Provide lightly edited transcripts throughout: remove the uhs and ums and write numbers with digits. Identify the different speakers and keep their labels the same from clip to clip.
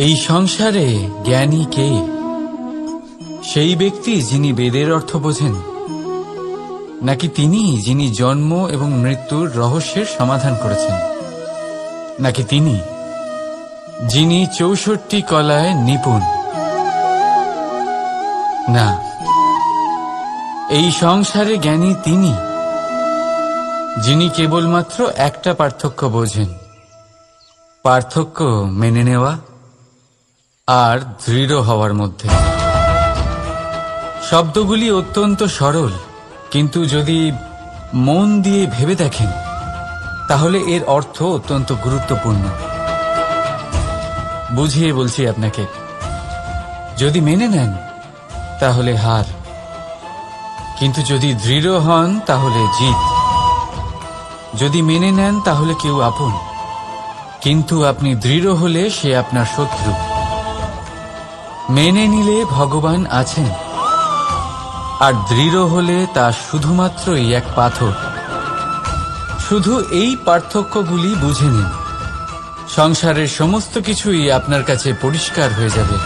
Speaker 1: এই সংসারে জ্ঞানী কে? সেই ব্যক্তি যিনি বেদের অর্থ বোঝেন, নাকি তিনি যিনি জন্ম এবং মৃত্যুর রহস্যের সমাধান করেছেন, নাকি তিনি যিনি ৬৪ কলায় নিপুণ? না, এই সংসারে জ্ঞানী তিনি যিনি কেবলমাত্র একটা পার্থক্য বোঝেন, পার্থক্য মেনে নেওয়া আর দৃঢ় হওয়ার মধ্যে। শব্দগুলি অত্যন্ত সরল, কিন্তু যদি মন দিয়ে ভেবে দেখেন তাহলে এর অর্থ অত্যন্ত গুরুত্বপূর্ণ। বুঝিয়ে বলছি আপনাকে, যদি মেনে নেন তাহলে হার, কিন্তু যদি দৃঢ় হন তাহলে জিত। যদি মেনে নেন তাহলে কেউ আপন, কিন্তু আপনি দৃঢ় হলে সে আপনার শত্রু। মেনে নিলে ভগবান আছেন, আর দৃঢ় হলে তা শুধুমাত্রই এক পাথর। শুধু এই পার্থক্যগুলি বুঝে নিন, সংসারের সমস্ত কিছুই আপনার কাছে পরিষ্কার হয়ে যাবে।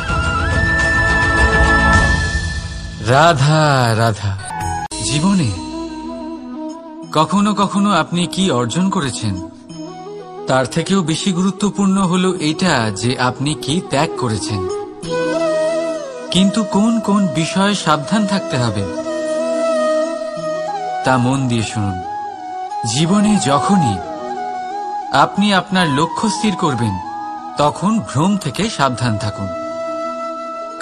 Speaker 1: রাধা রাধা। জীবনে কখনো কখনো আপনি কি অর্জন করেছেন তার থেকেও বেশি গুরুত্বপূর্ণ হলো এইটা যে আপনি কি ত্যাগ করেছেন। কিন্তু কোন কোন বিষয়ে সাবধান থাকতে হবে তা মন দিয়ে শুনুন। জীবনে যখনই আপনি আপনার লক্ষ্য স্থির করবেন তখন ভ্রম থেকে সাবধান থাকুন,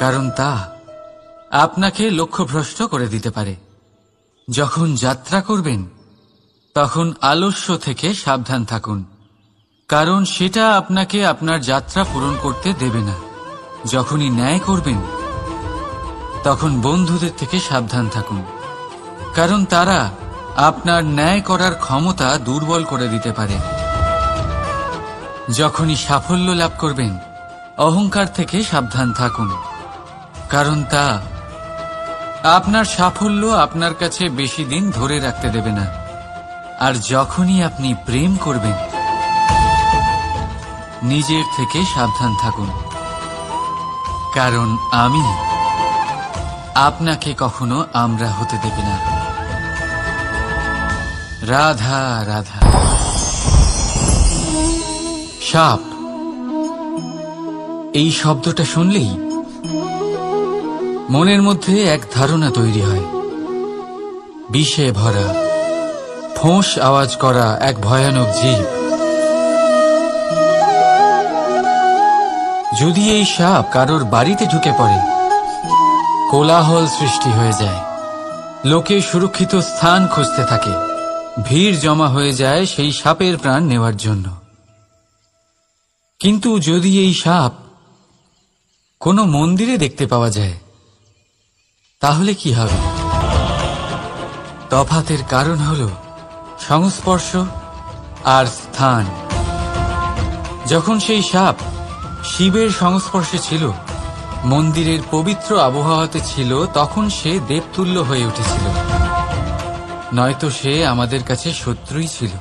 Speaker 1: কারণ তা আপনাকে লক্ষ্যভ্রষ্ট করে দিতে পারে। যখন যাত্রা করবেন তখন আলস্য থেকে সাবধান থাকুন, কারণ সেটা আপনাকে আপনার যাত্রা পূরণ করতে দেবে না। যখনই ন্যায় করবেন তখন বন্ধুদের থেকে সাবধান থাকুন, কারণ তারা আপনার ন্যায় করার ক্ষমতা দুর্বল করে দিতে পারে। যখনই সাফল্য লাভ করবেন অহংকার থেকে সাবধান থাকুন, কারণ তা আপনার সাফল্য আপনার কাছে বেশি দিন ধরে রাখতে দেবে না। আর যখনই আপনি প্রেম করবেন নিজের থেকে সাবধান থাকুন, কারণ আমি আপনাকে কখনো আমরা হতে দেবে না। রাধা রাধা। সাপ, এই শব্দটা শুনলেই মনের মধ্যে এক ধারণা তৈরি হয়। বিষে ভরা, ফোঁস আওয়াজ করা এক ভয়ানক জীব। যদি এই সাপ কারোর বাড়িতে ঢুকে পড়ে কোলাহল সৃষ্টি হয়ে যায়, লোকে সুরক্ষিত স্থান খুঁজতে থাকে, ভিড় জমা হয়ে যায় সেই সাপের প্রাণ নেওয়ার জন্য। কিন্তু যদি এই সাপ কোনো মন্দিরে দেখতে পাওয়া যায় তাহলে কি হবে? তফাতের কারণ হল সংস্পর্শ আর স্থান। যখন সেই সাপ শিবের সংস্পর্শে ছিল, মন্দিরের পবিত্র আবহাওয়াতে ছিল, তখন সে দেবতুল্য হয়ে উঠেছিল, নয়তো সে আমাদের কাছে শত্রুই ছিল,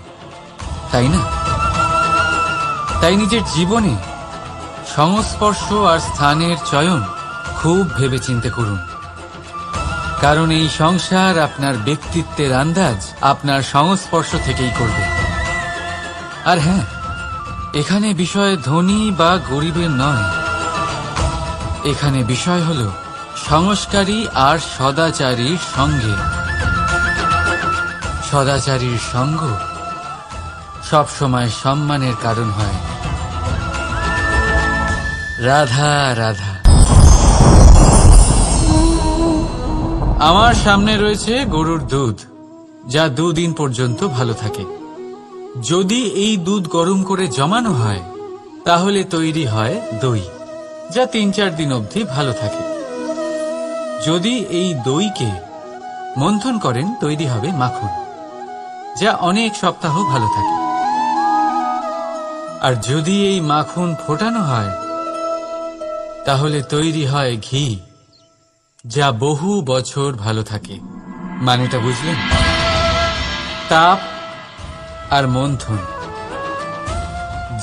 Speaker 1: তাই না? তাই নিজের জীবনে সংস্পর্শ আর স্থানের চয়ন খুব ভেবেচিন্তে করুন, কারণ এই সংসার আপনার ব্যক্তিত্বের আন্দাজ আপনার সংস্পর্শ থেকেই করবে। আর হ্যাঁ, এখানে বিষয় ধনী বা গরিবের নয়, এখানে বিষয় হল সংস্কারী আর সদাচারীর সঙ্গে। সদাচারীর সঙ্গ সবসময় সম্মানের কারণ হয়। রাধা রাধা। আমার সামনে রয়েছে গরুর দুধ, যা 2 দিন পর্যন্ত ভালো থাকে। যদি এই দুধ গরম করে জমানো হয় তাহলে তৈরি হয় দই, যা 3-4 দিন অবধি ভালো থাকে। যদি এই দইকে মন্থন করেন তৈরি হবে মাখন, যা অনেক সপ্তাহ ভালো থাকে। আর যদি এই মাখন ফোটানো হয় তাহলে তৈরি হয় ঘি, যা বহু বছর ভালো থাকে। মানেটা বুঝলেন? তাপ আর মন্থন।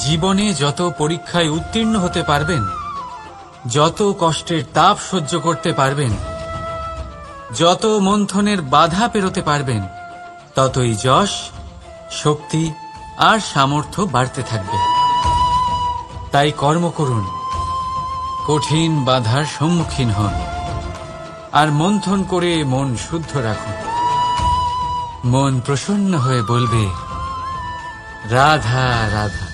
Speaker 1: জীবনে যত পরীক্ষায় উত্তীর্ণ হতে পারবেন যত কষ্টের তাপ সহ্য করতে পারবেন, যত মন্থনের বাধা পেরোতে পারবেন, ততই যশ, শক্তি আর সামর্থ্য বাড়তে থাকবে। তাই কর্ম করুন, কঠিন বাধার সম্মুখীন হন, আর মন্থন করে মন শুদ্ধ রাখুন। মন প্রসন্ন হয়ে বলবে, রাধা রাধা।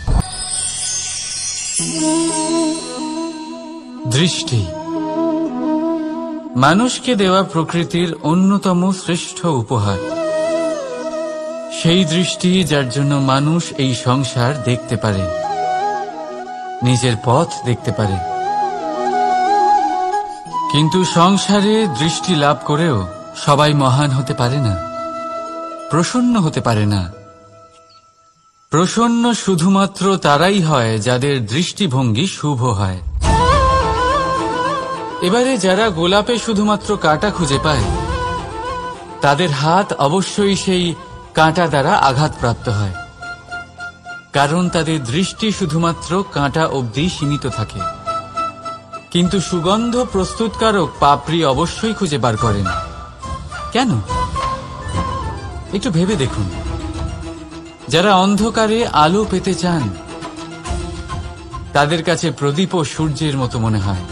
Speaker 1: দৃষ্টি মানুষকে দেওয়া প্রকৃতির অন্যতম শ্রেষ্ঠ উপহার। সেই দৃষ্টি যার জন্য মানুষ এই সংসার দেখতে পারে, নিজের পথ দেখতে পারে। কিন্তু সংসারে দৃষ্টি লাভ করেও সবাই মহান হতে পারে না, প্রসন্ন হতে পারে না। প্রসন্ন শুধুমাত্র তারাই হয় যাদের দৃষ্টিভঙ্গি শুভ হয়। এবারে যারা গোলাপে শুধুমাত্র কাঁটা খুঁজে পায়, তাদের হাত অবশ্যই সেই কাঁটা দ্বারা আঘাতপ্রাপ্ত হয়, কারণ তাদের দৃষ্টি শুধুমাত্র কাঁটা অবধি সীমিত থাকে। কিন্তু সুগন্ধ প্রস্তুতকারক পাপড়ি অবশ্যই খুঁজে বার করেন। কেন? একটু ভেবে দেখুন। যারা অন্ধকারে আলো পেতে চান, তাদের কাছে প্রদীপ ও সূর্যের মতো মনে হয়।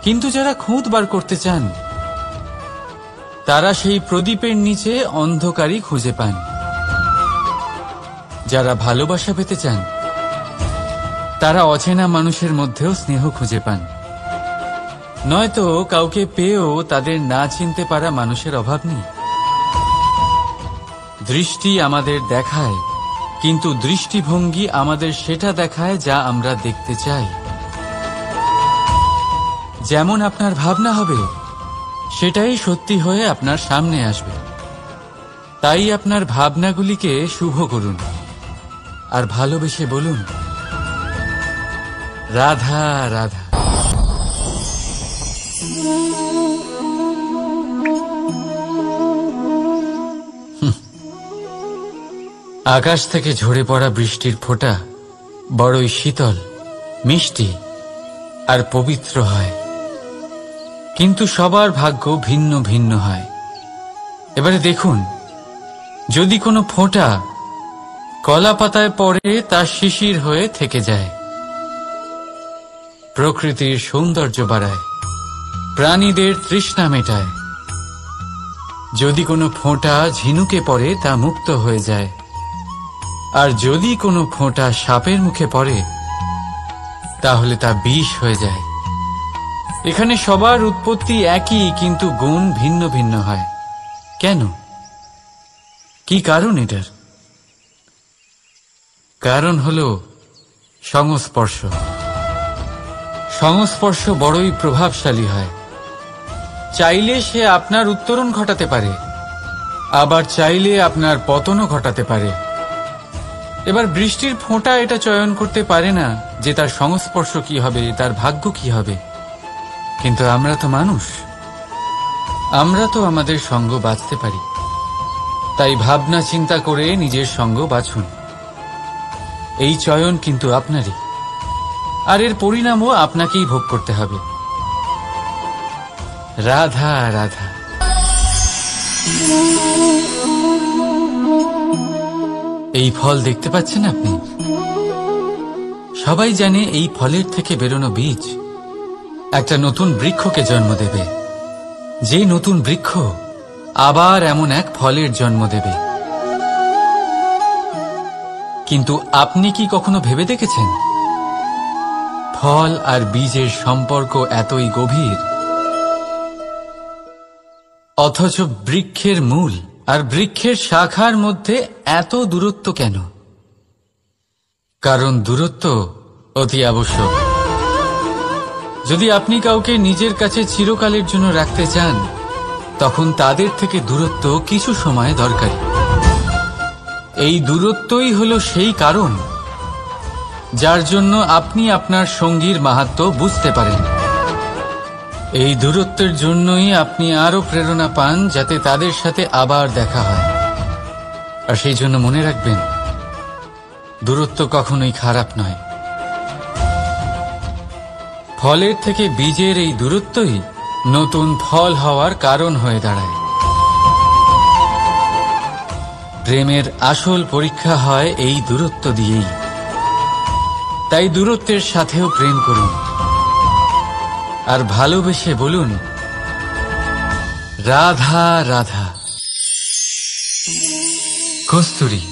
Speaker 1: কিন্তু যারা খুঁত বার করতে চান, তারা সেই প্রদীপের নিচে অন্ধকারই খুঁজে পান। যারা ভালোবাসা পেতে চান, তারা অচেনা মানুষের মধ্যেও স্নেহ খুঁজে পান। নয়তো কাউকে পেয়েও তাদের না চিনতে পারা মানুষের অভাব নেই। দৃষ্টি আমাদের দেখায়, কিন্তু দৃষ্টিভঙ্গি আমাদের সেটা দেখায় যা আমরা দেখতে চাই। যেমন আপনার ভাবনা হবে, সেটাই সত্যি হয়ে আপনার সামনে আসবে। তাই আপনার ভাবনাগুলিকে শুভ করুন, আর ভালোবেসে বলুন, রাধা রাধা। আকাশ থেকে ঝরে পড়া বৃষ্টির ফোঁটা বড়ই শীতল, মিষ্টি আর পবিত্র হয়। কিন্তু সবার ভাগ্য ভিন্ন ভিন্ন হয়। এবারে দেখুন, যদি কোনো ফোঁটা কলা পাতায় পড়ে তা শিশির হয়ে থেকে যায়। প্রকৃতির সৌন্দর্য বাড়ায়, প্রাণীদের তৃষ্ণা মেটায়। যদি কোনো ফোঁটা ঝিনুকে পড়ে তা মুক্ত হয়ে যায়, আর যদি কোনো ফোঁটা সাপের মুখে পড়ে তাহলে তা বিষ হয়ে যায়। এখানে সবার উৎপত্তি একই, কিন্তু গুণ ভিন্ন ভিন্ন হয়। কেন? কি কারণ এটার? কারণ হলো সংস্পর্শ। সংস্পর্শ বড়ই প্রভাবশালী হয়। চাইলে সে আপনার উত্তরণ ঘটাতে পারে, আবার চাইলে আপনার পতনও ঘটাতে পারে। এবার বৃষ্টির ফোঁটা এটা চয়ন করতে পারে না যে তার সংস্পর্শ কি হবে, তার ভাগ্য কি হবে। কিন্তু আমরা তো মানুষ, আমরা তো আমাদের সঙ্গ বাছতে পারি। তাই ভাবনা চিন্তা করে নিজের সঙ্গ বাছুন। এই চয়ন কিন্তু আপনারই, আর এর পরিণামও আপনাকেই ভোগ করতে হবে। রাধা রাধা। এই ফল দেখতে পাচ্ছেন আপনি? সবাই জানে এই ফলের থেকে বেরোনো বীজ একটা নতুন বৃক্ষকে জন্ম দেবে, যে নতুন বৃক্ষ আবার এমন এক ফলের জন্ম দেবে। কিন্তু আপনি কি কখনো ভেবে দেখেছেন ফল আর বীজের সম্পর্ক এতই গভীর, অথচ বৃক্ষের মূল আর বৃক্ষের শাখার মধ্যে এত দূরত্ব কেন? কারণ দূরত্ব অতি আবশ্যক। যদি আপনি কাউকে নিজের কাছে চিরকালের জন্য রাখতে চান, তখন তাদের থেকে দূরত্ব কিছু সময় দরকারি। এই দূরত্বই হলো সেই কারণ যার জন্য আপনি আপনার সঙ্গীর মাহাত্ম্য বুঝতে পারেন। এই দূরত্বের জন্যই আপনি আরো প্রেরণা পান যাতে তাদের সাথে আবার দেখা হয়। আর সেই জন্য মনে রাখবেন, দূরত্ব কখনোই খারাপ নয়। ফলের থেকে বীজের এই দূরত্বই নতুন ফল হওয়ার কারণ হয়ে দাঁড়ায়। প্রেমের আসল পরীক্ষা হয় এই দূরত্ব দিয়েই। তাই দূরত্বের সাথেও প্রেম করুন, আর ভালোবেসে বলুন, রাধা রাধা। কস্তুরী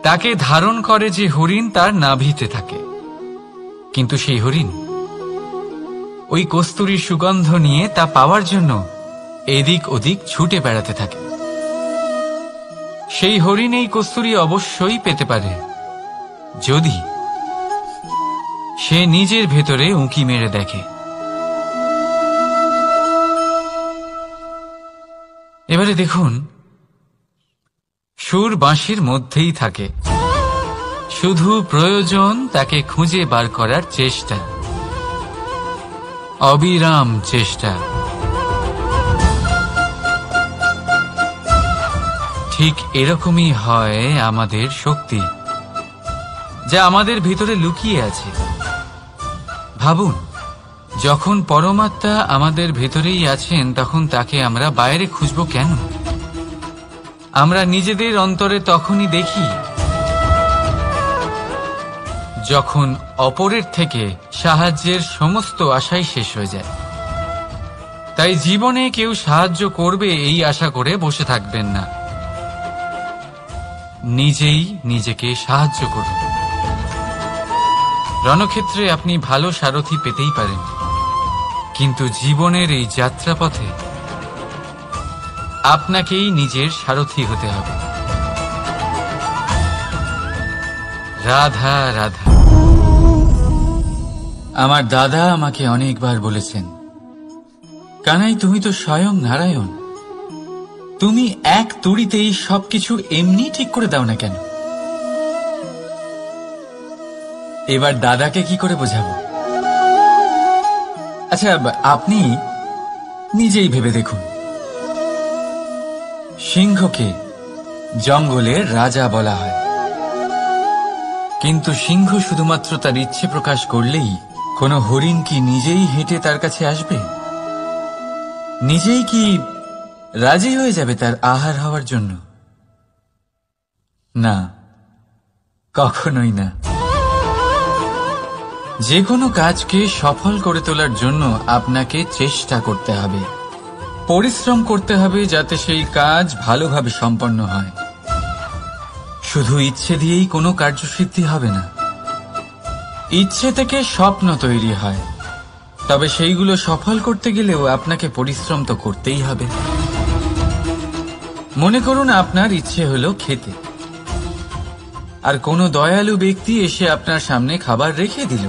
Speaker 1: তাকে ধারণ করে যে হরিণ তার নাভিতে থাকে, কিন্তু সেই হরিণ ওই কস্তুরীর সুগন্ধ নিয়ে তা পাওয়ার জন্য এদিক ওদিক ছুটে বেড়াতে থাকে। সেই হরিণ এই কস্তুরী অবশ্যই পেতে পারে যদি সে নিজের ভেতরে উঁকি মেরে দেখে। এবারে দেখুন, সুর বাঁশির মধ্যেই থাকে, শুধু প্রয়োজন তাকে খুঁজে বার করার চেষ্টা, অবিরাম চেষ্টা। ঠিক এরকমই হয় আমাদের শক্তি, যা আমাদের ভিতরে লুকিয়ে আছে। ভাবুন, যখন পরমাত্মা আমাদের ভেতরেই আছেন, তখন তাকে আমরা বাইরে খুঁজব কেন? আমরা নিজেদের অন্তরে তখনই দেখি যখন অপরের থেকে সাহায্যের সমস্ত আশাই শেষ হয়ে যায়। তাই জীবনে কেউ সাহায্য করবে এই আশা করে বসে থাকবেন না, নিজেই নিজেকে সাহায্য করুন। রণক্ষেত্রে আপনি ভালো সারথি পেতেই পারেন, কিন্তু জীবনের এই যাত্রাপথে আপনাকেই নিজের সারথি হতে হবে। রাধা রাধা। আমার দাদা আমাকে অনেকবার বলেছেন, কানাই তুমি তো স্বয়ং নারায়ণ, তুমি এক তুড়িতেই সবকিছু এমনি ঠিক করে দাও না কেন? এবার দাদাকে কি করে বোঝাবো? আচ্ছা, আপনি নিজেই ভেবে দেখুন, সিংহকে জঙ্গলের রাজা বলা হয়, কিন্তু সিংহ শুধুমাত্র তার ইচ্ছে প্রকাশ করলেই কোনো হরিণ কি নিজেই হেঁটে তার কাছে আসবে? নিজেই কি রাজি হয়ে যাবে তার আহার হওয়ার জন্য? না, কখনোই না। যে কোনো কাজকে সফল করে তোলার জন্য আপনাকে চেষ্টা করতে হবে, পরিশ্রম করতে হবে, যাতে সেই কাজ ভালোভাবে সম্পন্ন হয়। শুধু ইচ্ছে দিয়েই কোনো কার্যসিদ্ধি হবে না। ইচ্ছে থেকে স্বপ্ন তৈরি হয়, তবে সেইগুলো সফল করতে গেলেও আপনাকে পরিশ্রম তো করতেই হবে। মনে করুন আপনার ইচ্ছে হলো খেতে, আর কোনো দয়ালু ব্যক্তি এসে আপনার সামনে খাবার রেখে দিল।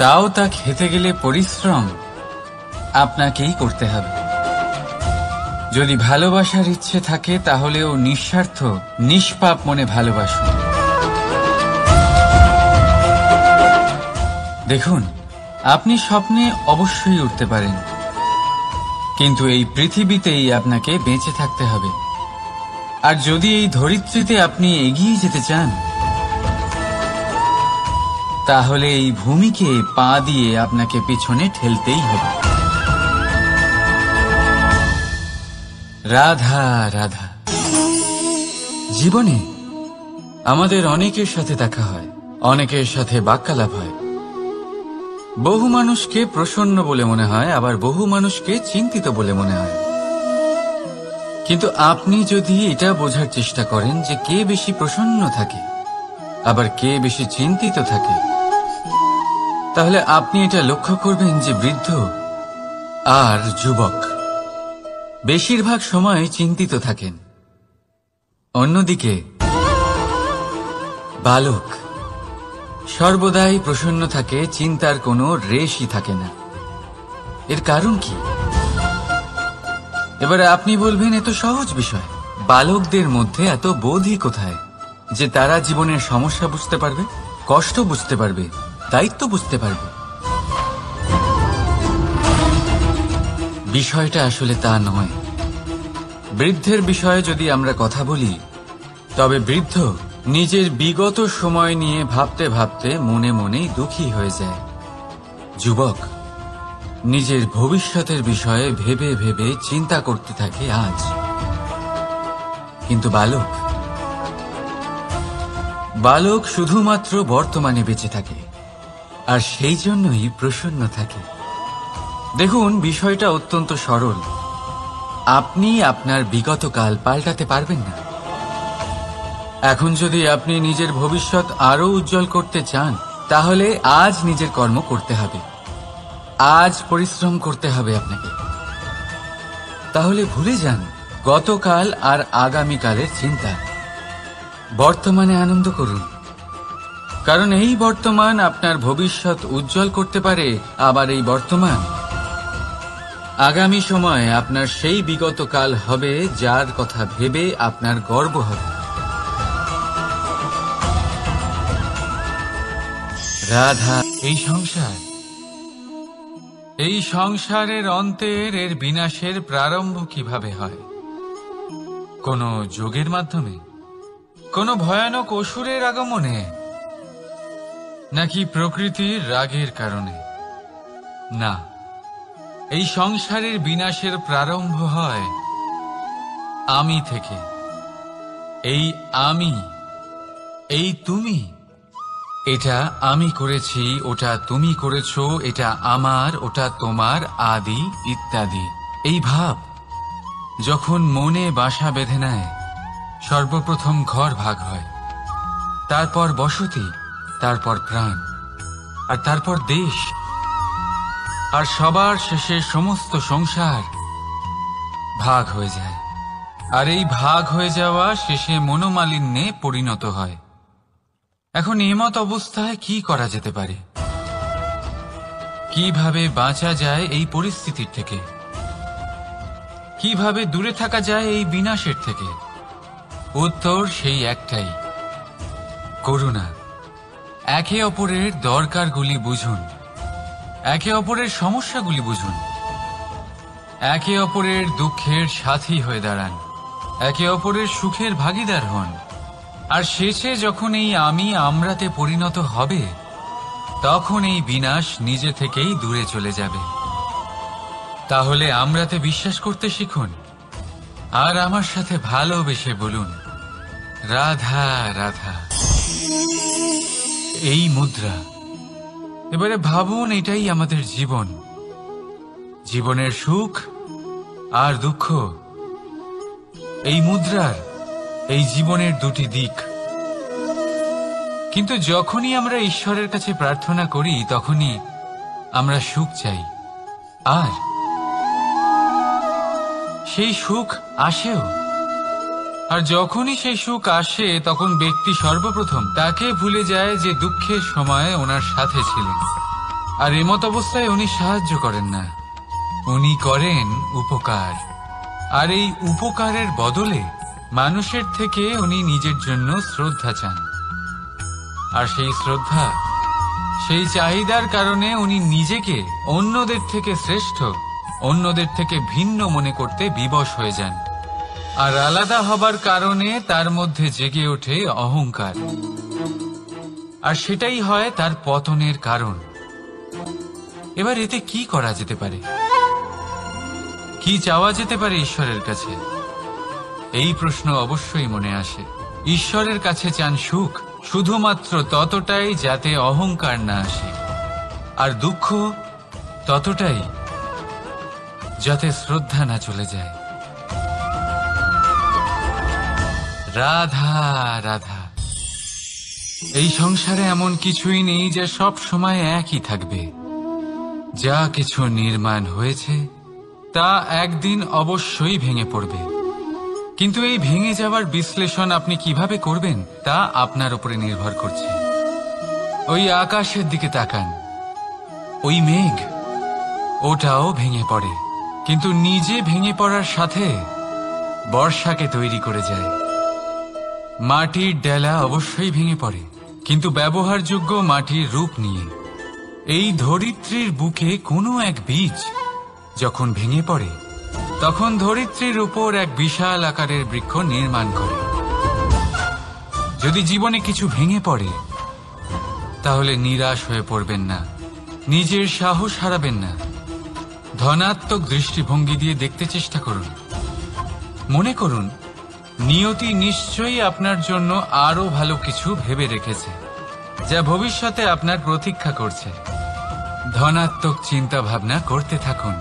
Speaker 1: তাও তা খেতে গেলে পরিশ্রম আপনাকেই করতে হবে। যদি ভালোবাসার ইচ্ছে থাকে, তাহলেও নিঃস্বার্থ নিষ্পাপ মনে ভালোবাসুন। দেখুন, আপনি স্বপ্নে অবশ্যই উঠতে পারেন, কিন্তু এই পৃথিবীতেই আপনাকে বেঁচে থাকতে হবে। আর যদি এই ধরিত্রীতে আপনি এগিয়ে যেতে চান, তাহলে এই ভূমিকে পা দিয়ে আপনাকে পিছনে ঠেলতেই হবে। রাধা রাধা। জীবনে আমাদের অনেকের সাথে দেখা হয়, অনেকের সাথে বাক্যালাপ হয়। বহু মানুষকে প্রসন্ন বলে মনে হয়, আবার বহু মানুষকে চিন্তিত বলে মনে হয়। কিন্তু আপনি যদি এটা বোঝার চেষ্টা করেন যে কে বেশি প্রসন্ন থাকে আবার কে বেশি চিন্তিত থাকে, তাহলে আপনি এটা লক্ষ্য করবেন যে বৃদ্ধ আর যুবক বেশিরভাগ সময় চিন্তিত থাকেন, অন্যদিকে বালক সর্বদাই প্রসন্ন থাকে, চিন্তার কোনো রেশই থাকে না। এর কারণ কি? এবারে আপনি বলবেন, এত সহজ বিষয়, বালকদের মধ্যে এত বোধই কোথায় যে তারা জীবনের সমস্যা বুঝতে পারবে, কষ্ট বুঝতে পারবে, দায়িত্ব বুঝতে পারবে? বিষয়টা আসলে তা নয়। বৃদ্ধের বিষয়ে যদি আমরা কথা বলি, তবে বৃদ্ধ নিজের বিগত সময় নিয়ে ভাবতে ভাবতে মনে মনেই দুঃখী হয়ে যায়। যুবক নিজের ভবিষ্যতের বিষয়ে ভেবে ভেবে চিন্তা করতে থাকে আজ। কিন্তু বালক শুধুমাত্র বর্তমানে বেঁচে থাকে, আর সেই জন্যই প্রসন্ন থাকে। দেখুন, বিষয়টা অত্যন্ত সরল। আপনি আপনার বিগত কাল পাল্টাতে পারবেন না। এখন যদি আপনি নিজের ভবিষ্যৎ আরো উজ্জ্বল করতে চান, তাহলে আজ নিজের কর্ম করতে হবে, আজ পরিশ্রম করতে হবে আপনাকে। তাহলে ভুলে যান গতকাল আর আগামীকালের চিন্তা। বর্তমানে আনন্দ করুন, কারণ এই বর্তমান আপনার ভবিষ্যৎ উজ্জ্বল করতে পারে। আবার এই বর্তমান আগামী সময়ে আপনার সেই বিগত কাল হবে, যার কথা ভেবে আপনার গর্ব হবে। রাধা, এই সংসারের অন্তের এর বিনাশের প্রারম্ভ কিভাবে হয়? কোন যোগের মাধ্যমে? কোন ভয়ানক অসুরের আগমনে? নাকি প্রকৃতির রাগের কারণে? না, এই সংসারের বিনাশের প্রারম্ভ হয় আমি থেকে। এই আমি, এই তুমি, এটা আমি করেছি, ওটা তুমি করেছো, এটা আমার, ওটা তোমার, আদি ইত্যাদি। এই ভাব যখন মনে বাসা বেঁধে নেয়, সর্বপ্রথম ঘর ভাগ হয়, তারপর বসতি, তারপর প্রাণ, আর তারপর দেশ, আর সবার শেষে সমস্ত সংসার ভাগ হয়ে যায়। আর এই ভাগ হয়ে যাওয়া শেষে মনোমালিন্যে পরিণত হয়। এখন এমত অবস্থায় কি করা যেতে পারে? কিভাবে বাঁচা যায় এই পরিস্থিতির থেকে? কিভাবে দূরে থাকা যায় এই বিনাশের থেকে? উত্তর সেই একটাই, করুণা। একে অপরের দরকারগুলি বুঝুন, একে অপরের সমস্যাগুলি বুঝুন, একে অপরের দুঃখের সাথী হয়ে দাঁড়ান, একে অপরের সুখের ভাগীদার হন। আর শেষে যখন এই আমি আমরাতে পরিণত হবে, তখন এই বিনাশ নিজে থেকেই দূরে চলে যাবে। তাহলে আমরাতে বিশ্বাস করতে শিখুন, আর আমার সাথে ভালোবেসে বলুন, রাধা রাধা। এই মুদ্রা। এবারে ভাবুন, এটাই আমাদের জীবন, জীবনের সুখ আর দুঃখ। এই মুদ্রার, এই জীবনের দুটি দিক। কিন্তু যখনই আমরা ঈশ্বরের কাছে প্রার্থনা করি, তখনই আমরা সুখ চাই, আর সেই সুখ আসেও। আর যখনই সেই সুখ আসে, তখন ব্যক্তি সর্বপ্রথম তাকে ভুলে যায় যে দুঃখের সময় ওনার সাথে ছিলেন। আর এমত অবস্থায় উনি সাহায্য করেন না, উনি করেন উপকার। আর এই উপকারের বদলে মানুষের থেকে উনি নিজের জন্য শ্রদ্ধা চান। আর সেই শ্রদ্ধা, সেই চাহিদার কারণে উনি নিজেকে অন্যদের থেকে শ্রেষ্ঠ, অন্যদের থেকে ভিন্ন মনে করতে বিবশ হয়ে যান। আর আলাদা হবার কারণে তার মধ্যে জেগে ওঠে অহংকার, আর সেটাই হয় তার পতনের কারণ। এবার এতে কি করা যেতে পারে? কি চাওয়া যেতে পারে ঈশ্বরের কাছে? এই প্রশ্ন অবশ্যই মনে আসে। ঈশ্বরের কাছে চান সুখ, শুধুমাত্র ততটাই যাতে অহংকার না আসে, আর দুঃখ ততটাই যাতে শ্রদ্ধা না চলে যায়। রাধা রাধা। এই সংসারে এমন কিছুই নেই যে সব সময় একই থাকবে। যা কিছু নির্মাণ হয়েছে তা একদিন অবশ্যই ভেঙে পড়বে। কিন্তু এই ভেঙে যাওয়ার বিশ্লেষণ আপনি কিভাবে করবেন তা আপনার উপরে নির্ভর করছে। ওই আকাশের দিকে তাকান, ওই মেঘ, ওটাও ভেঙে পড়ে, কিন্তু নিজে ভেঙে পড়ার সাথে বর্ষাকে তৈরি করে যায়। মাটির ডেলা অবশ্যই ভেঙে পড়ে, কিন্তু ব্যবহারযোগ্য মাটির রূপ নিয়ে। এই ধরিত্রীর বুকে কোনো এক বীজ যখন ভেঙে পড়ে, তখন ধরিত্রীর উপর এক বিশাল আকারের বৃক্ষ নির্মাণ করে। যদি জীবনে কিছু ভেঙে পড়ে তাহলে নিরাশ হয়ে পড়বেন না, নিজের সাহস হারাবেন না। ধনাত্মক দৃষ্টিভঙ্গি দিয়ে দেখতে চেষ্টা করুন। মনে করুন নিয়তি নিশ্চয়ই আপনার জন্য আরো ভালো কিছু ভেবে রেখেছে, যা ভবিষ্যতে আপনার প্রতীক্ষা করছে। ধনাত্মক চিন্তা ভাবনা করতে থাকুন,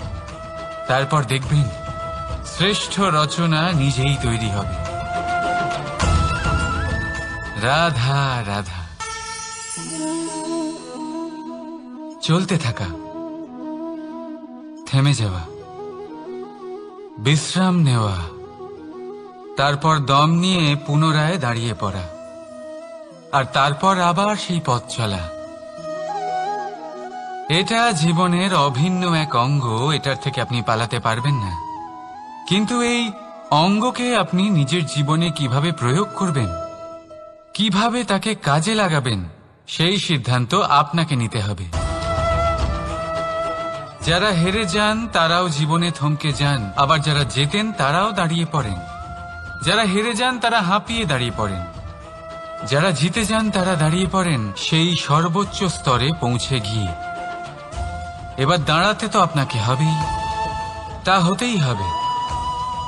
Speaker 1: তারপর দেখবেন শ্রেষ্ঠ রচনা নিজেই তৈরি হবে। রাধা রাধা। চলতে থাকা, থেমে যাওয়া, বিশ্রাম নেওয়া, তারপর দম নিয়ে পুনরায় দাঁড়িয়ে পড়া, আর তারপর আবার সেই পথ চলা। এটা জীবনের অভিন্ন এক অঙ্গ, এটার থেকে আপনি পালাতে পারবেন না। কিন্তু এই অঙ্গকে আপনি নিজের জীবনে কিভাবে প্রয়োগ করবেন, কিভাবে তাকে কাজে লাগাবেন, সেই সিদ্ধান্ত আপনাকে নিতে হবে। যারা হেরে যান তারাও জীবনে থমকে যান, আবার যারা জেতেন তারাও দাঁড়িয়ে পড়েন। যারা হেরে যান তারা হাঁপিয়ে দাঁড়িয়ে পড়েন, যারা জিতে যান তারা দাঁড়িয়ে পড়েন সেই সর্বোচ্চ স্তরে পৌঁছে গিয়ে। এবার দাঁড়াতে তো আপনাকে হবেই, তা হতেই হবে।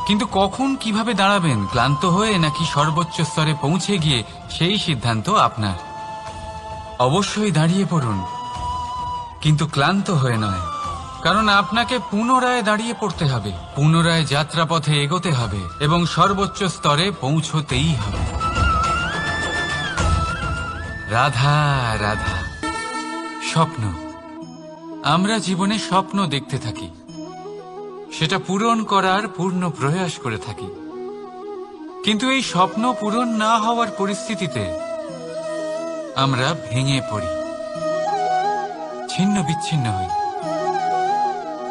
Speaker 1: কিন্তু কখন কিভাবে দাঁড়াবেন, ক্লান্ত হয়ে নাকি সর্বোচ্চ স্তরে পৌঁছে গিয়ে, সেই সিদ্ধান্ত আপনার। অবশ্যই দাঁড়িয়ে পড়ুন, কিন্তু ক্লান্ত হয়ে নয়, কারণ আপনাকে পুনরায় দাঁড়িয়ে পড়তে হবে, পুনরায় যাত্রাপথে এগোতে হবে এবং সর্বোচ্চ স্তরে পৌঁছতেই হবে। রাধা রাধা। স্বপ্ন, আমরা জীবনে স্বপ্ন দেখতে থাকি, সেটা পূরণ করার পূর্ণ প্রয়াস করে থাকি। কিন্তু এই স্বপ্ন পূরণ না হওয়ার পরিস্থিতিতে আমরা ভেঙে পড়ি, ছিন্ন বিচ্ছিন্ন হই,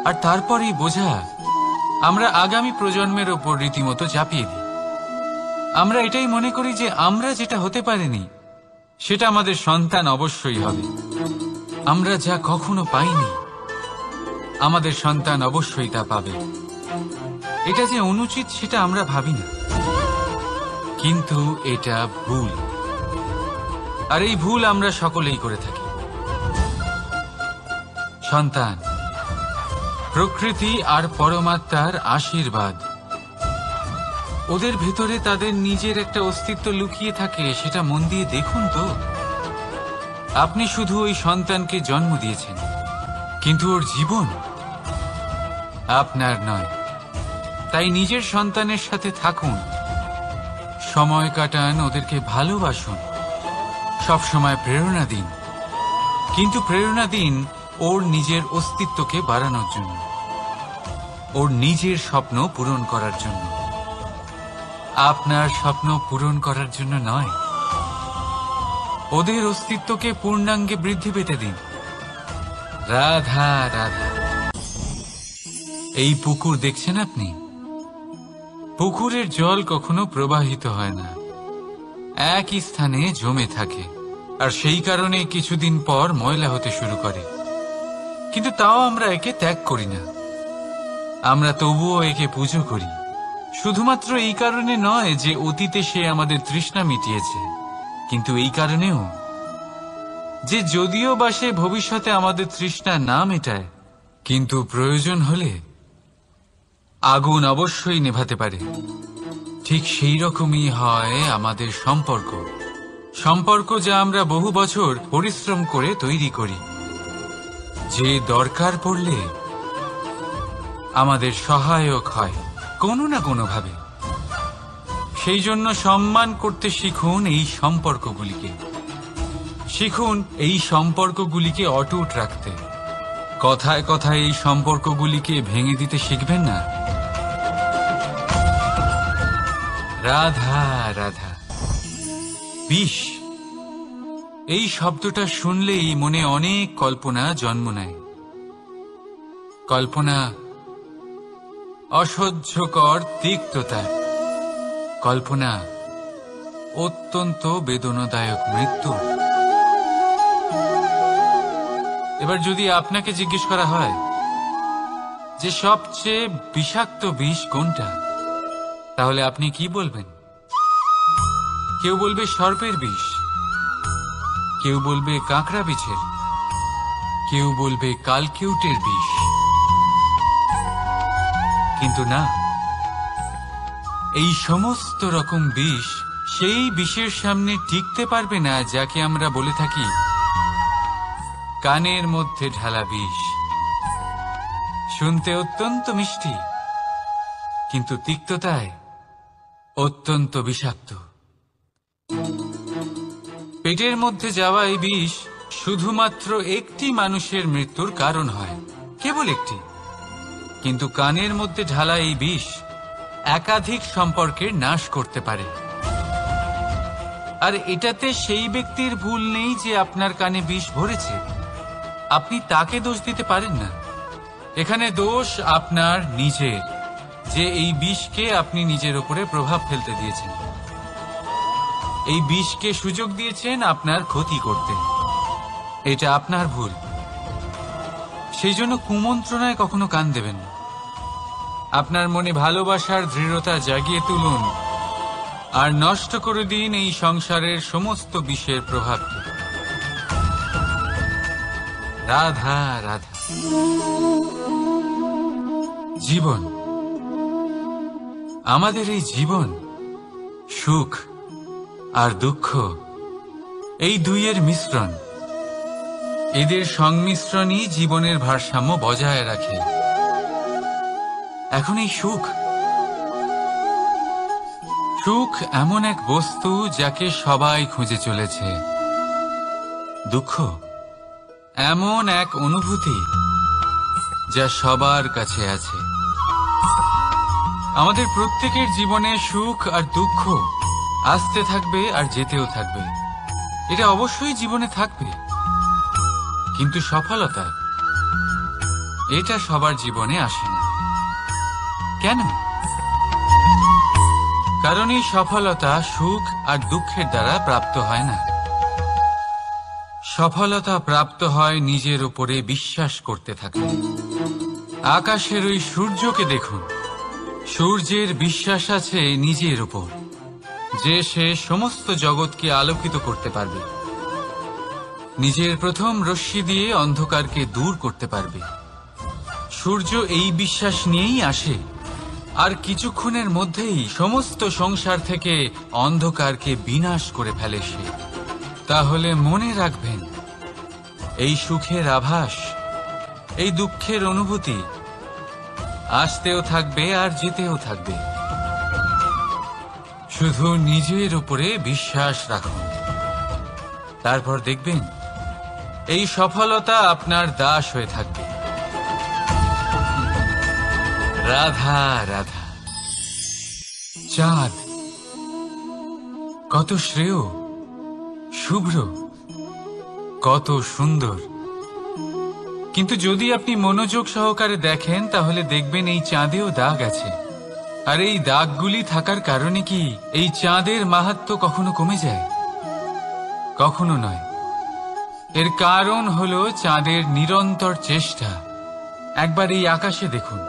Speaker 1: আর তারপরই বোঝা আমরা আগামী প্রজন্মের ওপর রীতিমতো চাপিয়ে দিই। আমরা এটাই মনে করি যে আমরা যেটা হতে পারিনি সেটা আমাদের সন্তান অবশ্যই হবে। আমরা যা কখনো পাইনি আমাদের সন্তান অবশ্যই তা পাবে। এটা যে অনুচিত সেটা আমরা ভাবি না, কিন্তু এটা ভুল, আর এই ভুল আমরা সকলেই করে থাকি। সন্তান প্রকৃতি আর পরমাত্মার আশীর্বাদ, ওদের ভেতরে তাদের নিজের একটা অস্তিত্ব লুকিয়ে থাকে, সেটা মন দিয়ে দেখুন তো। আপনি শুধু ওই সন্তানকে জন্ম দিয়েছেন, কিন্তু ওর জীবন আপনার নয়। তাই নিজের সন্তানের সাথে থাকুন, সময় কাটান, ওদেরকে ভালোবাসুন, সবসময় প্রেরণা দিন, কিন্তু প্রেরণা দিন ওর নিজের অস্তিত্বকে বাড়ানোর জন্য, ওর নিজের স্বপ্ন পূরণ করার জন্য, আপনার স্বপ্ন পূরণ করার জন্য নয়। ওদের অস্তিত্বকে পূর্ণাঙ্গে বৃদ্ধি পেতে দিন। রাধা রাধা। এই পুকুর দেখছেন আপনি, পুকুরের জল কখনো প্রবাহিত হয় না, একই স্থানে জমে থাকে, আর সেই কারণে কিছুদিন পর ময়লা হতে শুরু করে। কিন্তু তাও আমরা একে ত্যাগ করি না, আমরা তবুও একে পুজো করি। শুধুমাত্র এই কারণে নয় যে অতীতে সে আমাদের তৃষ্ণা মিটিয়েছে, কিন্তু এই কারণেও যে যদিও বা সে ভবিষ্যতে আমাদের তৃষ্ণা না মেটায়, কিন্তু প্রয়োজন হলে আগুন অবশ্যই নেভাতে পারে। ঠিক সেই রকমই হয় আমাদের সম্পর্ক, সম্পর্ক যা আমরা বহু বছর পরিশ্রম করে তৈরি করি, যে দরকার পড়লে আমাদের সহায়ক হয় কোনো না কোনোভাবে। সেই জন্য সম্মান করতে শিখুন এই সম্পর্কগুলিকে, শিখুন এই সম্পর্কগুলিকে অটুট রাখতে। কথায় কথায় এই সম্পর্কগুলিকে ভেঙে দিতে শিখবেন না। রাধা রাধা। বিষ, এই শব্দটা শুনলেই মনে অনেক কল্পনা জন্ম নেয়। কল্পনা অসহ্যকর তিক্ততা, কল্পনা অত্যন্ত বেদনাদায়ক মৃত্যু। এবার যদি আপনাকে জিজ্ঞেস করা হয় যে সবচেয়ে বিষাক্ত বিষ কোনটা, তাহলে আপনি কি বলবেন? কেউ বলবে সর্পের বিষ, কেউ বলবে কাঁকড়া বিছের, কেউ বলবে কালকেউটের বিষ। কিন্তু না, এই সমস্ত রকম বিষ সেই বিষের সামনে টিকতে পারবে না যাকে আমরা বলে থাকি কানের মধ্যে ঢালা বিষ। শুনতে অত্যন্ত মিষ্টি, কিন্তু তিক্ততায় অত্যন্ত বিষাক্ত। পেটের মধ্যে যাওয়া এই বিষ শুধুমাত্র একটি মানুষের মৃত্যুর কারণ হয়, কেবল একটি। কিন্তু কানের মধ্যে ঢালা এই বিষ একাধিক সম্পর্কের নাশ করতে পারে। আর এটাতে সেই ব্যক্তির ভুল নেই যে আপনার কানে বিষ ভরেছে, আপনি তাকে দোষ দিতে পারেন না। এখানে দোষ আপনার নিজের, যে এই বিষকে আপনি নিজের উপরে প্রভাব ফেলতে দিয়েছেন, এই বিষকে সুযোগ দিয়েছেন আপনার ক্ষতি করতে। এটা আপনার ভুল। সেই জন্য কুমন্ত্রণায় কখনো কান দেবেন না। আপনার মনে ভালোবাসার দৃঢ়তা জাগিয়ে তুলুন আর নষ্ট করে দিন এই সংসারের সমস্ত বিষের প্রভাবকে। রাধা রাধা। জীবন, আমাদের এই জীবন, সুখ আর দুঃখ, এই দুইয়ের মিশ্রণ। এদের সংমিশ্রণই জীবনের ভারসাম্য বজায় রাখে। এখন এই সুখ, সুখ এমন এক বস্তু যাকে সবাই খুঁজে চলেছে। দুঃখ এমন এক অনুভূতি যা সবার কাছে আছে। আমাদের প্রত্যেকের জীবনে সুখ আর দুঃখ আসতে থাকবে আর যেতেও থাকবে। এটা অবশ্যই জীবনে থাকবে। কিন্তু সফলতা, এটা সবার জীবনে আসে না। কেন? কারণ এই সফলতা সুখ আর দুঃখের দ্বারা প্রাপ্ত হয় না। সফলতা প্রাপ্ত হয় নিজের উপরে বিশ্বাস করতে থাকলে। আকাশের ওই সূর্যকে দেখুন, সূর্যের বিশ্বাস আছে নিজের উপর যে সে সমস্ত জগৎকে আলোকিত করতে পারবে, নিজের প্রথম রশ্মি দিয়ে অন্ধকারকে দূর করতে পারবে। সূর্য এই বিশ্বাস নিয়েই আসে, আর কিছুক্ষণের মধ্যেই সমস্ত সংসার থেকে অন্ধকারকে বিনাশ করে ফেলে সে। তাহলে মনে রাখবেন, এই সুখের আভাস, এই দুঃখের অনুভূতি আসতেও থাকবে আর যেতেও থাকবে। শুধু নিজের উপরে বিশ্বাস রাখুন, তারপর দেখবেন এই সফলতা আপনার দাস হয়ে থাকবে। রাধা রাধা। চাঁদ কত শ্রেয়, শুভ্র, কত সুন্দর। কিন্তু যদি আপনি মনোযোগ সহকারে দেখেন তাহলে দেখবেন এই চাঁদেও দাগ আছে। আর এই দাগগুলি থাকার কারণে কি এই চাঁদের মাহাত্ম্য কখনো কমে যায়? কখনো নয়। এর কারণ হলো চাঁদের নিরন্তর চেষ্টা। একবার এই আকাশে দেখুন,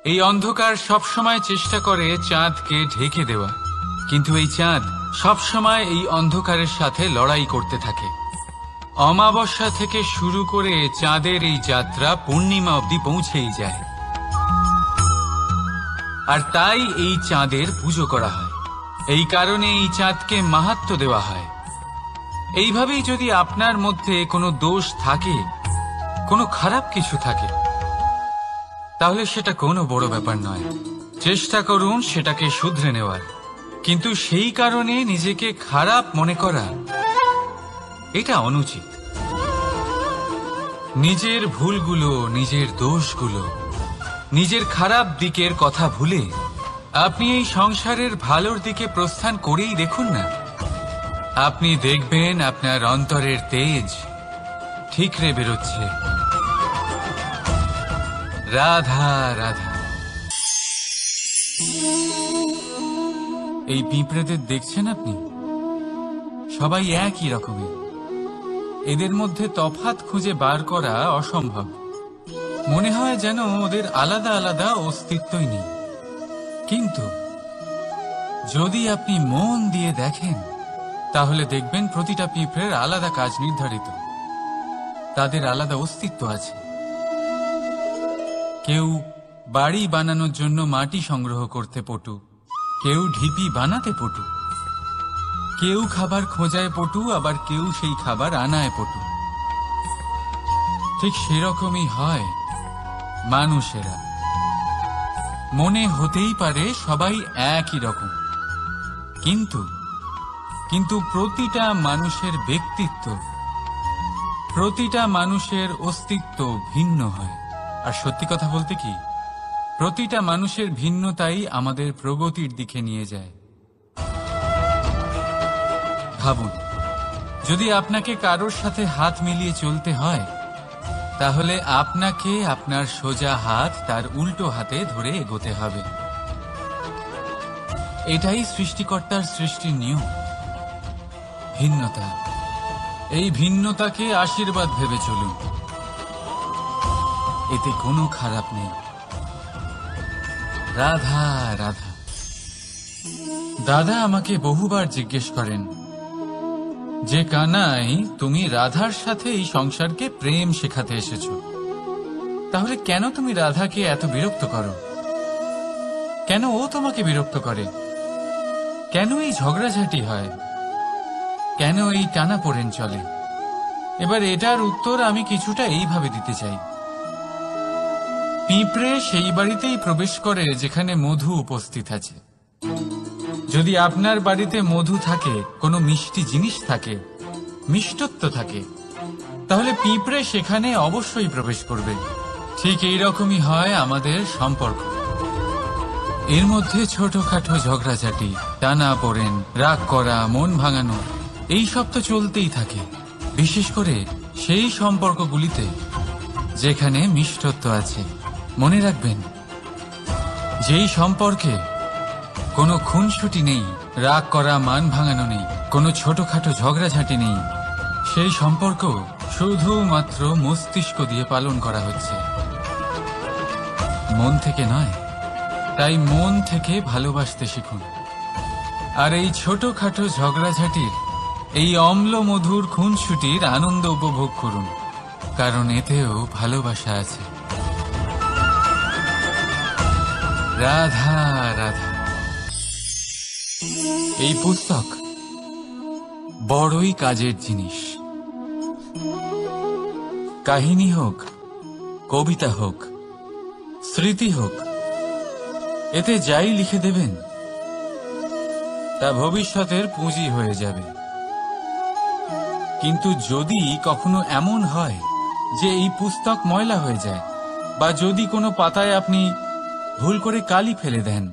Speaker 1: এই অন্ধকার সবসময় চেষ্টা করে চাঁদকে ঢেকে দেওয়া, কিন্তু এই চাঁদ সবসময় এই অন্ধকারের সাথে লড়াই করতে থাকে। অমাবস্যা থেকে শুরু করে চাঁদের এই যাত্রা পূর্ণিমা অবধি পৌঁছেই যায়। আর তাই এই চাঁদের পুজো করা হয়। এই কারণে এই চাঁদকে মাহাত্ম্য দেওয়া হয়। এইভাবেই যদি আপনার মধ্যে কোনো দোষ থাকে, কোনো খারাপ কিছু থাকে, তাহলে সেটা কোনো বড় ব্যাপার নয়। চেষ্টা করুন সেটাকে শুধরে নেওয়ার। কিন্তু সেই কারণে নিজেকে খারাপ মনে করা, এটা অনুচিত। নিজের ভুলগুলো, নিজের দোষগুলো, নিজের খারাপ দিকের কথা ভুলে আপনি এই সংসারের ভালোর দিকে প্রস্থান করেই দেখুন না। আপনি দেখবেন আপনার অন্তরের তেজ ঠিকরে বেরোচ্ছে। রাধা রাধা। এই পিঁপড়েদের দেখছেন আপনি? সবাই একই রকমের। এদের মধ্যে তফাৎ খুঁজে বার করা অসম্ভব। মনে হয় যেন ওদের আলাদা আলাদা অস্তিত্বই নেই। কিন্তু যদি আপনি মন দিয়ে দেখেন তাহলে দেখবেন প্রতিটা পিঁপড়ের আলাদা কাজ নির্ধারিত, তাদের আলাদা অস্তিত্ব আছে। কেউ বাড়ি বানানোর জন্য মাটি সংগ্রহ করতে পটু, কেউ ঢিপি বানাতে পটু, কেউ খাবার খোঁজায় পটু, আবার কেউ সেই খাবার আনায় পটু। ঠিক সেরকমই হয় মানুষেরা। মনে হতেই পারে সবাই একই রকম, কিন্তু কিন্তু প্রতিটা মানুষের ব্যক্তিত্ব, প্রতিটা মানুষের অস্তিত্ব ভিন্ন হয়। আর সত্যি কথা বলতে কি, প্রতিটা মানুষের ভিন্নতাই আমাদের প্রগতির দিকে নিয়ে যায়। ভাবুন, যদি আপনাকে কারোর সাথে হাত মিলিয়ে চলতে হয়, তাহলে আপনাকে আপনার সোজা হাত তার উল্টো হাতে ধরে এগোতে হবে। এটাই সৃষ্টিকর্তার সৃষ্টির নিয়ম। ভিন্নতা, এই ভিন্নতাকে আশীর্বাদ ভেবে চলুন, এতে কোনো খারাপ নেই। রাধা রাধা। দাদা আমাকে বহুবার জিজ্ঞেস করেন যে কানাই, তুমি রাধার সাথে এই সংসারকে প্রেম শেখাতে এসেছো, তাহলে কেন তুমি রাধাকে এত বিরক্ত করো? কেন ও তোমাকে বিরক্ত করে? কেন এই ঝগড়াঝাটি হয়? কেন এই টানাপোড়েন চলে? এবার এটার উত্তর আমি কিছুটা এইভাবে দিতে চাই। পিঁপড়ে সেই বাড়িতেই প্রবেশ করে যেখানে মধু উপস্থিত আছে। যদি আপনার বাড়িতে মধু থাকে, কোনো মিষ্টি জিনিস থাকে, মিষ্টত্ব থাকে, তাহলে পিঁপড়ে সেখানে অবশ্যই প্রবেশ করবে। ঠিক এইরকমই হয় আমাদের সম্পর্ক। এর মধ্যে ছোটখাটো ঝগড়াঝাটি, টানাপোড়েন, রাগ করা, মন ভাঙানো, এইসব তো চলতেই থাকে, বিশেষ করে সেই সম্পর্কগুলিতে যেখানে মিষ্টত্ব আছে। মনে রাখবেন, যেই সম্পর্কে কোনো খুনসুটি নেই, রাগ করা, মান ভাঙানো নেই, কোনো ছোটখাটো ঝগড়াঝাটি নেই, সেই সম্পর্ক শুধুমাত্র মস্তিষ্ক দিয়ে পালন করা হচ্ছে, মন থেকে নয়। তাই মন থেকে ভালোবাসতে শিখুন। আর এই ছোটখাটো ঝগড়াঝাটির, এই অম্ল মধুর খুনসুটির আনন্দ উপভোগ করুন, কারণ এতেও ভালোবাসা আছে। রাধা রাধা। এই পুস্তক বড়ই কাজের জিনিস। কাহিনী হোক, কবিতা হোক, স্মৃতি হোক, এতে যাই লিখে দেবেন তা ভবিষ্যতের পুঁজি হয়ে যাবে। কিন্তু যদি কখনো এমন হয় যে এই পুস্তক ময়লা হয়ে যায়, বা যদি কোনো পাতায় আপনি ভুল করে কালি ফেলে দেন,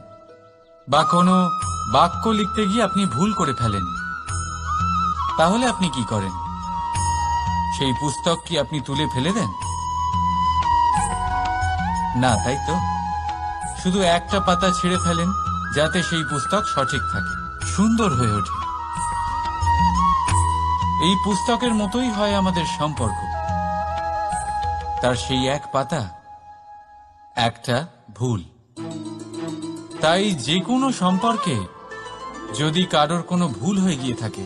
Speaker 1: বা কোনো বাক্য লিখতে গিয়ে আপনি ভুল করে ফেলেন, তাহলে আপনি কি করেন? সেই পুস্তক কি আপনি তুলে ফেলে দেন? না, তাই তো। শুধু একটা পাতা ছিঁড়ে ফেলেন, যাতে সেই পুস্তক সঠিক থাকে, সুন্দর হয়ে ওঠে। এই পুস্তকের মতোই হয় আমাদের সম্পর্ক। তার সেই এক পাতা, একটা ভুল। তাই যে কোনো সম্পর্কে যদি কারোর কোনো ভুল হয়ে গিয়ে থাকে,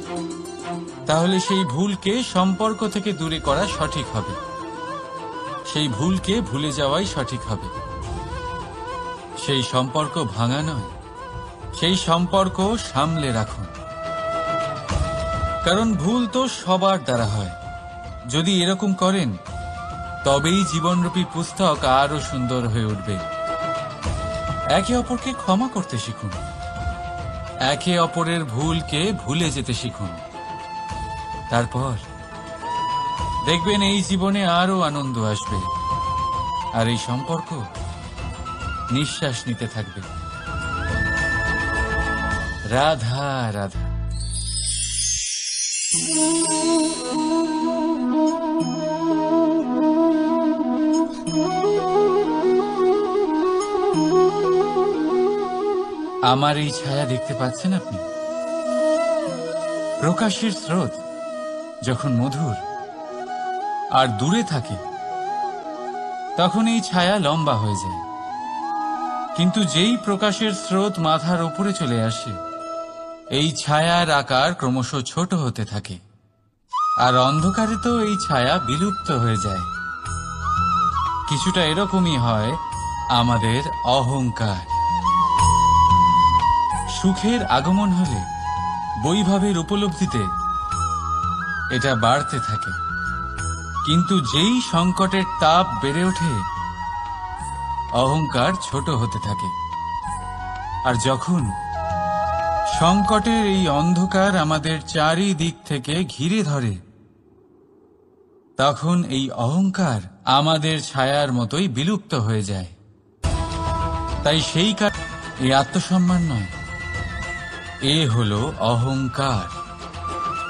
Speaker 1: তাহলে সেই ভুলকে সম্পর্ক থেকে দূরে করা সঠিক হবে, সেই ভুলকে ভুলে যাওয়াই সঠিক হবে। সেই সম্পর্ক ভাঙা নয়, সেই সম্পর্ক সামলে রাখুন। কারণ ভুল তো সবার দ্বারা হয়। যদি এরকম করেন, তবেই জীবনরূপী পুস্তক আরো সুন্দর হয়ে উঠবে। একে অপরকে ক্ষমা করতে শিখুন, একে অপরের ভুলকে ভুলে যেতে শিখুন। তারপর দেখবেন এই জীবনে আরো আনন্দ আসবে, আর এই সম্পর্ক নিঃশ্বাস নিতে থাকবে। রাধা রাধা। আমার এই ছায়া দেখতে পাচ্ছেন আপনি? প্রকাশের স্রোত যখন মধুর আর দূরে থাকে, তখন এই ছায়া লম্বা হয়ে যায়। কিন্তু যেই প্রকাশের স্রোত মাথার উপরে চলে আসে, এই ছায়ার আকার ক্রমশ ছোট হতে থাকে, আর অন্ধকারে তো এই ছায়া বিলুপ্ত হয়ে যায়। কিছুটা এরকমই হয় আমাদের অহংকার। সুখের আগমন হলে, বৈভবের উপলব্ধিতে এটা বাড়তে থাকে, কিন্তু যেই সংকটের তাপ বেড়ে ওঠে, অহংকার ছোট হতে থাকে। আর যখন সংকটের এই অন্ধকার আমাদের চারিদিক থেকে ঘিরে ধরে, তখন এই অহংকার আমাদের ছায়ার মতোই বিলুপ্ত হয়ে যায়। তাই সেই এই আত্মসম্মান নয়, এ হলো অহংকার।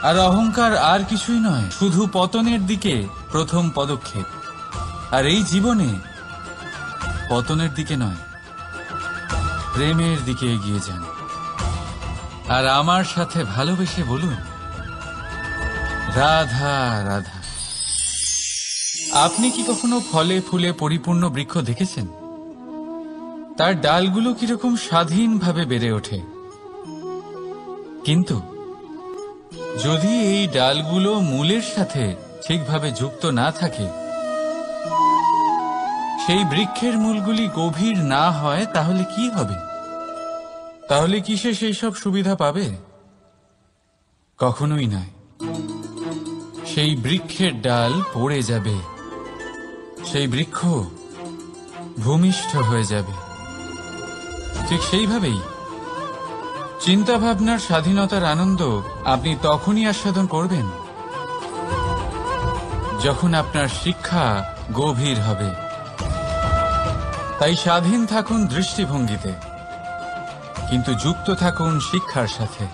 Speaker 1: আর অহংকার আর কিছুই নয়, শুধু পতনের দিকে প্রথম পদক্ষেপ। আর এই জীবনে পতনের দিকে নয়, প্রেমের দিকে এগিয়ে যান। আর আমার সাথে ভালোবেসে বলুন, রাধা রাধা। আপনি কি কখনো ফলে ফুলে পরিপূর্ণ বৃক্ষ দেখেছেন? তার ডালগুলো কিরকম স্বাধীনভাবে বেড়ে ওঠে, কিন্তু যদি এই ডালগুলো মূলের সাথে ঠিকভাবে যুক্ত না থাকে, সেই বৃক্ষের মূলগুলি গভীর না হয়, তাহলে কি হবে? তাহলে কি সে সেই সব সুবিধা পাবে? কখনোই নয়। সেই বৃক্ষের ডাল পড়ে যাবে, সেই বৃক্ষ ভূমিষ্ঠ হয়ে যাবে। ঠিক সেইভাবেই চিন্তাভাবনার স্বাধীনতার আনন্দ আপনি তখনই আস্বাদন করবেন যখন আপনার শিক্ষা গভীর হবে। তাই স্বাধীন থাকুন দৃষ্টিভঙ্গিতে, কিন্তু যুক্ত থাকুন শিক্ষার সাথে।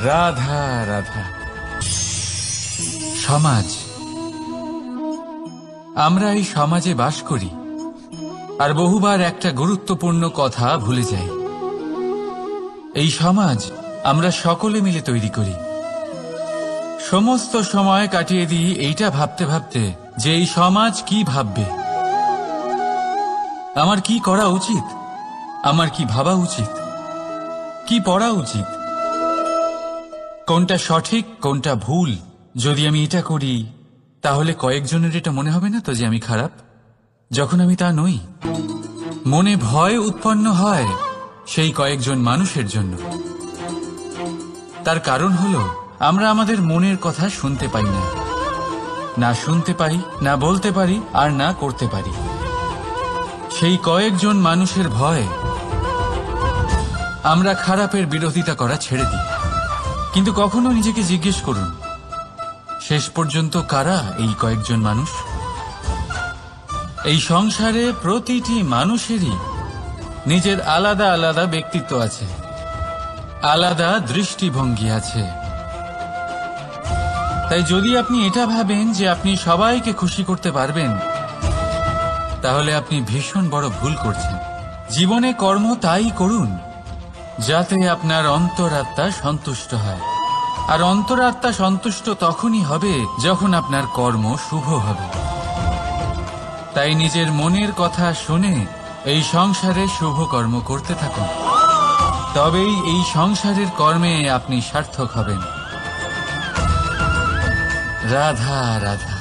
Speaker 1: রাধা রাধা। সমাজ, আমরা এই সমাজে বাস করি, আর বহুবার একটা গুরুত্বপূর্ণ কথা ভুলে যাই। এই সমাজ আমরা সকলে মিলে তৈরি করি। সমস্ত সময় কাটিয়ে দিই এইটা ভাবতে ভাবতে যে এই সমাজ কি ভাববে, আমার কি করা উচিত, আমার কি ভাবা উচিত, কি পড়া উচিত, কোনটা সঠিক কোনটা ভুল। যদি আমি এটা করি, তাহলে কয়েকজনের এটা মনে হবে না তো যে আমি খারাপ, যখন আমি তা নই। মনে ভয় উৎপন্ন হয় সেই কয়েকজন মানুষের জন্য। তার কারণ হলো, আমরা আমাদের মনের কথা শুনতে পাই না, না শুনতে পারি, না বলতে পারি, আর না করতে পারি। সেই কয়েকজন মানুষের ভয় আমরা খারাপের বিরোধিতা করা ছেড়ে দিই। কিন্তু কখনো নিজেকে জিজ্ঞেস করুন, শেষ পর্যন্ত কারা এই কয়েকজন মানুষ? এই সংসারে প্রতিটি মানুষেরই নিজের আলাদা আলাদা ব্যক্তিত্ব আছে, আলাদা দৃষ্টিভঙ্গি আছে। তাই যদি আপনি এটা ভাবেন যে আপনি সবাইকে খুশি করতে পারবেন, তাহলে আপনি ভীষণ বড় ভুল করছেন। জীবনে কর্ম তাই করুন যাতে আপনার অন্তরাত্মা সন্তুষ্ট হয়। আর অন্তরাত্মা সন্তুষ্ট তখনই হবে যখন আপনার কর্ম শুভ হবে। তাই নিজের মনের কথা শুনে এই সংসারে শুভ কর্ম করতে থাকুন, তবেই এই সংসারের কর্মে আপনি সার্থক হবেন। রাধা রাধা।